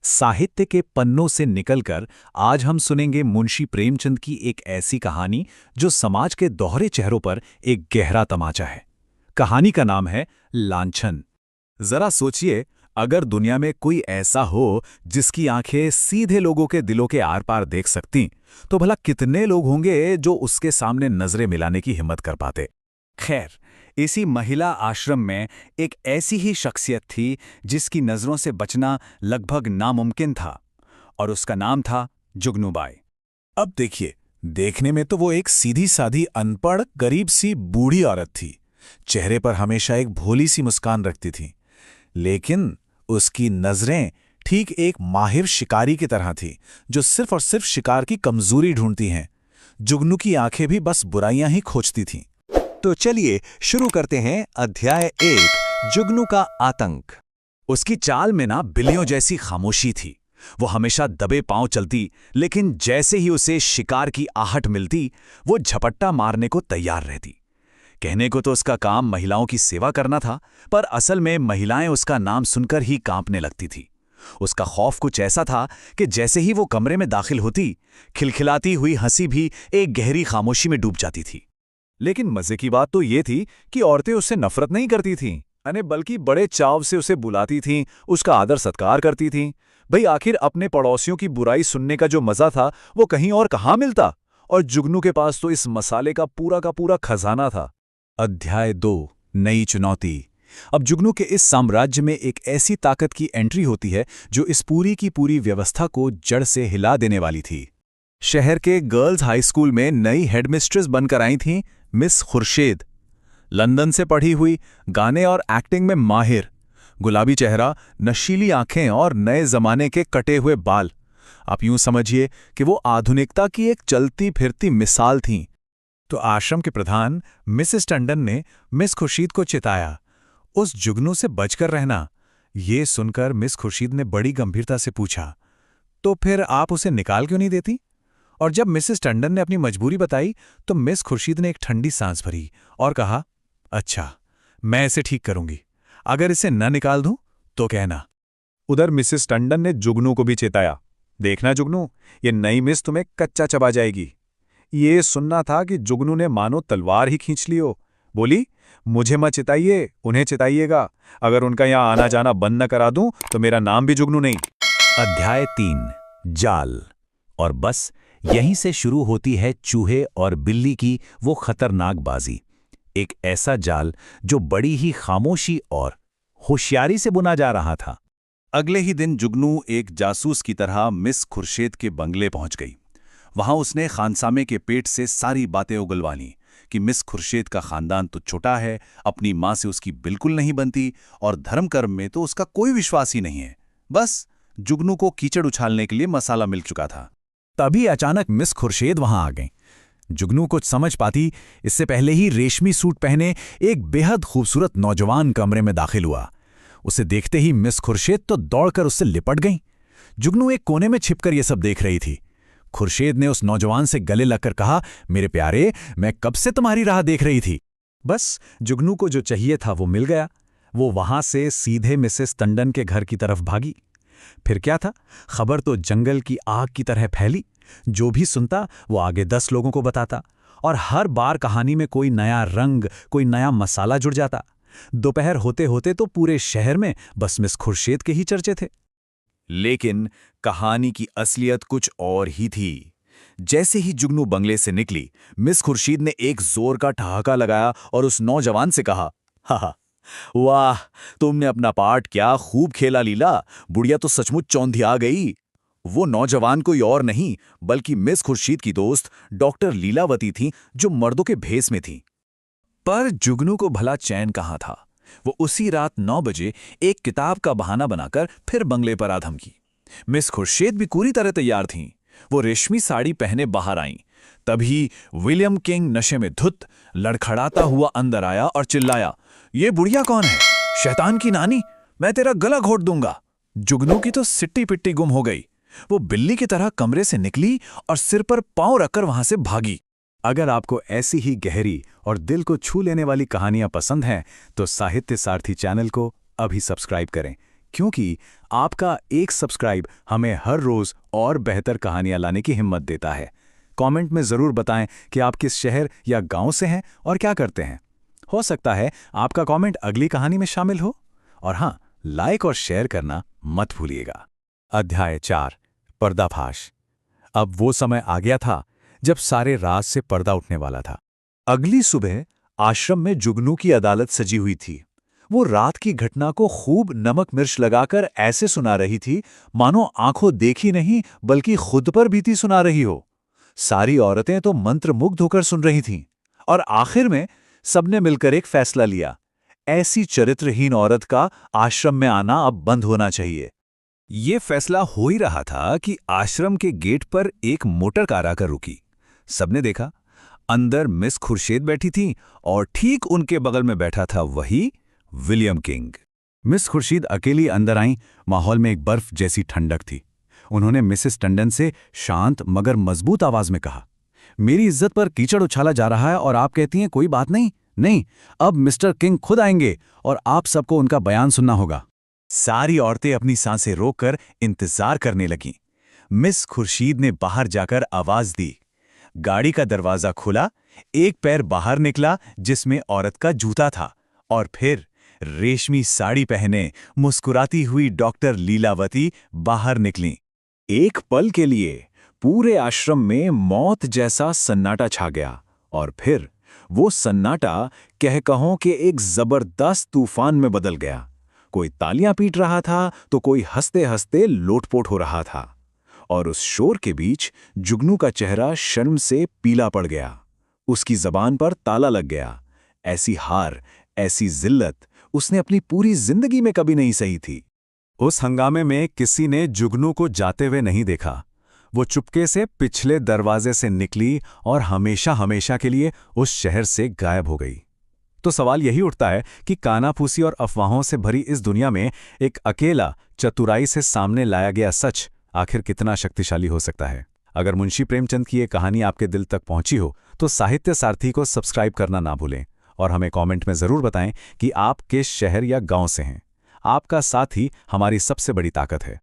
साहित्य के पन्नों से निकलकर आज हम सुनेंगे मुंशी प्रेमचंद की एक ऐसी कहानी जो समाज के दोहरे चेहरों पर एक गहरा तमाचा है। कहानी का नाम है लांछन। जरा सोचिए, अगर दुनिया में कोई ऐसा हो जिसकी आंखें सीधे लोगों के दिलों के आर पार देख सकतीं, तो भला कितने लोग होंगे जो उसके सामने नजरें मिलाने की हिम्मत कर पाते। खैर, इसी महिला आश्रम में एक ऐसी ही शख्सियत थी जिसकी नजरों से बचना लगभग नामुमकिन था, और उसका नाम था जुगनूबाई। अब देखिए, देखने में तो वो एक सीधी सादी अनपढ़ गरीब सी बूढ़ी औरत थी। चेहरे पर हमेशा एक भोली सी मुस्कान रखती थी, लेकिन उसकी नजरें ठीक एक माहिर शिकारी की तरह थी जो सिर्फ और सिर्फ शिकार की कमजोरी ढूंढती हैं। जुगनू की आंखें भी बस बुराइयां ही खोजती थीं। तो चलिए शुरू करते हैं अध्याय 1, जुगनू का आतंक। उसकी चाल में ना बिल्लियों जैसी खामोशी थी। वो हमेशा दबे पांव चलती, लेकिन जैसे ही उसे शिकार की आहट मिलती, वो झपट्टा मारने को तैयार रहती। कहने को तो उसका काम महिलाओं की सेवा करना था, पर असल में महिलाएं उसका नाम सुनकर ही कांपने लगती थी। उसका खौफ कुछ ऐसा था कि जैसे ही वो कमरे में दाखिल होती, खिलखिलाती हुई हंसी भी एक गहरी खामोशी में डूब जाती थी। लेकिन मजे की बात तो ये थी कि औरतें उससे नफरत नहीं करती थीं, बल्कि बड़े चाव से उसे बुलाती थीं, उसका आदर सत्कार करती थीं। भाई, आखिर अपने पड़ोसियों की बुराई सुनने का जो मजा था वो कहीं और कहाँ मिलता, और जुगनू के पास तो इस मसाले का पूरा खजाना था। अध्याय 2, नई चुनौती। अब जुगनू के इस साम्राज्य में एक ऐसी ताकत की एंट्री होती है जो इस पूरी की पूरी व्यवस्था को जड़ से हिला देने वाली थी। शहर के गर्ल्स हाई स्कूल में नई हेडमिस्ट्रेस बनकर आई थीं मिस खुर्शीद। लंदन से पढ़ी हुई, गाने और एक्टिंग में माहिर, गुलाबी चेहरा, नशीली आंखें और नए जमाने के कटे हुए बाल। आप यूं समझिए कि वो आधुनिकता की एक चलती फिरती मिसाल थीं। तो आश्रम के प्रधान मिसेस टंडन ने मिस खुर्शीद को चिताया, उस जुगनू से बचकर रहना। ये सुनकर मिस खुर्शीद ने बड़ी गंभीरता से पूछा, तो फिर आप उसे निकाल क्यों नहीं देती? और जब मिसेस टंडन ने अपनी मजबूरी बताई तो मिस खुर्शीद ने एक ठंडी सांस भरी और कहा, अच्छा, मैं इसे ठीक करूंगी। अगर इसे न निकाल दूं तो कहना। उधर मिसेस टंडन ने जुगनू को भी चेताया, देखना जुगनू, ये नई मिस तुम्हें कच्चा चबा जाएगी। ये सुनना था कि जुगनू ने मानो तलवार ही खींच ली हो। बोली, मुझे मत चिताइए, उन्हें चिताइएगा। अगर उनका यहां आना जाना बंद न करा दूं तो मेरा नाम भी जुगनू नहीं। अध्याय 3, जाल। और बस यहीं से शुरू होती है चूहे और बिल्ली की वो खतरनाक बाजी। एक ऐसा जाल जो बड़ी ही खामोशी और होशियारी से बुना जा रहा था। अगले ही दिन जुगनू एक जासूस की तरह मिस खुर्शीद के बंगले पहुंच गई। वहां उसने खानसामे के पेट से सारी बातें उगलवा लीं कि मिस खुर्शीद का खानदान तो छोटा है, अपनी मां से उसकी बिल्कुल नहीं बनती, और धर्म कर्म में तो उसका कोई विश्वास ही नहीं है। बस जुगनू को कीचड़ उछालने के लिए मसाला मिल चुका था। तभी अचानक मिस खुर्शीद वहां आ गईं। जुगनू कुछ समझ पाती इससे पहले ही रेशमी सूट पहने एक बेहद खूबसूरत नौजवान कमरे में दाखिल हुआ। उसे देखते ही मिस खुर्शीद तो दौड़कर उससे लिपट गईं। जुगनू एक कोने में छिपकर यह सब देख रही थी। खुर्शीद ने उस नौजवान से गले लगकर कहा, मेरे प्यारे, मैं कब से तुम्हारी राह देख रही थी। बस जुगनू को जो चाहिए था वो मिल गया। वो वहां से सीधे मिसेस टंडन के घर की तरफ भागी। फिर क्या था, खबर तो जंगल की आग की तरह फैली। जो भी सुनता वो आगे 10 लोगों को बताता, और हर बार कहानी में कोई नया रंग, कोई नया मसाला जुड़ जाता। दोपहर होते होते तो पूरे शहर में बस मिस खुर्शीद के ही चर्चे थे। लेकिन कहानी की असलियत कुछ और ही थी। जैसे ही जुगनू बंगले से निकली, मिस खुर्शीद ने एक जोर का ठहाका लगाया और उस नौजवान से कहा, हा, वाह, तुमने अपना पार्ट क्या खूब खेला लीला, बुढ़िया तो सचमुच चौंधिया गई। वो नौजवान कोई और नहीं बल्कि मिस खुर्शीद की दोस्त डॉक्टर लीलावती थी, जो मर्दों के भेस में थी। पर जुगनू को भला चैन कहाँ था। वो उसी रात 9 बजे एक किताब का बहाना बनाकर फिर बंगले पर आधम की। मिस खुर्शीद भी पूरी तरह तैयार थीं। वो रेशमी साड़ी पहने बाहर आईं। तभी विलियम किंग नशे में धुत लड़खड़ाता हुआ अंदर आया और चिल्लाया, ये बुढ़िया कौन है? शैतान की नानी, मैं तेरा गला घोट दूंगा। जुगनू की तो सिट्टी पिट्टी गुम हो गई। वो बिल्ली की तरह कमरे से निकली और सिर पर पांव रखकर वहां से भागी। अगर आपको ऐसी ही गहरी और दिल को छू लेने वाली कहानियां पसंद हैं तो साहित्य सारथी चैनल को अभी सब्सक्राइब करें, क्योंकि आपका एक सब्सक्राइब हमें हर रोज और बेहतर कहानियां लाने की हिम्मत देता है। कमेंट में ज़रूर बताएं कि आप किस शहर या गांव से हैं और क्या करते हैं। हो सकता है आपका कमेंट अगली कहानी में शामिल हो। और हाँ, लाइक और शेयर करना मत भूलिएगा। अध्याय 4, पर्दाफाश। अब वो समय आ गया था जब सारे राज से पर्दा उठने वाला था। अगली सुबह आश्रम में जुगनू की अदालत सजी हुई थी। वो रात की घटना को खूब नमक मिर्च लगाकर ऐसे सुना रही थी मानो आंखों देखी नहीं बल्कि खुद पर बीती सुना रही हो। सारी औरतें तो मंत्रमुग्ध होकर सुन रही थीं और आखिर में सबने मिलकर एक फैसला लिया। ऐसी चरित्रहीन औरत का आश्रम में आना अब बंद होना चाहिए। ये फैसला हो ही रहा था कि आश्रम के गेट पर एक मोटर कार आकर रुकी। सबने देखा, अंदर मिस खुर्शीद बैठी थी और ठीक उनके बगल में बैठा था वही विलियम किंग। मिस खुर्शीद अकेली अंदर आईं। माहौल में एक बर्फ जैसी ठंडक थी। उन्होंने मिसेस टंडन से शांत मगर मजबूत आवाज में कहा, मेरी इज्जत पर कीचड़ उछाला जा रहा है और आप कहती हैं कोई बात नहीं। नहीं, अब मिस्टर किंग खुद आएंगे और आप सबको उनका बयान सुनना होगा। सारी औरतें अपनी सांसें रोककर इंतजार करने लगीं। मिस खुर्शीद ने बाहर जाकर आवाज दी। गाड़ी का दरवाजा खुला, एक पैर बाहर निकला जिसमें औरत का जूता था, और फिर रेशमी साड़ी पहने मुस्कुराती हुई डॉक्टर लीलावती बाहर निकलीं। एक पल के लिए पूरे आश्रम में मौत जैसा सन्नाटा छा गया, और फिर वो सन्नाटा कहकहों के एक जबरदस्त तूफान में बदल गया। कोई तालियां पीट रहा था तो कोई हंसते हंसते लोटपोट हो रहा था, और उस शोर के बीच जुगनू का चेहरा शर्म से पीला पड़ गया। उसकी जबान पर ताला लग गया। ऐसी हार, ऐसी जिल्लत उसने अपनी पूरी जिंदगी में कभी नहीं सही थी। उस हंगामे में किसी ने जुगनू को जाते हुए नहीं देखा। वो चुपके से पिछले दरवाजे से निकली और हमेशा हमेशा के लिए उस शहर से गायब हो गई। तो सवाल यही उठता है कि कानाफूसी और अफवाहों से भरी इस दुनिया में एक अकेला चतुराई से सामने लाया गया सच आखिर कितना शक्तिशाली हो सकता है। अगर मुंशी प्रेमचंद की ये कहानी आपके दिल तक पहुंची हो तो साहित्य सारथी को सब्सक्राइब करना ना भूलें और हमें कमेंट में ज़रूर बताएं कि आप किस शहर या गांव से हैं। आपका साथ ही हमारी सबसे बड़ी ताकत है।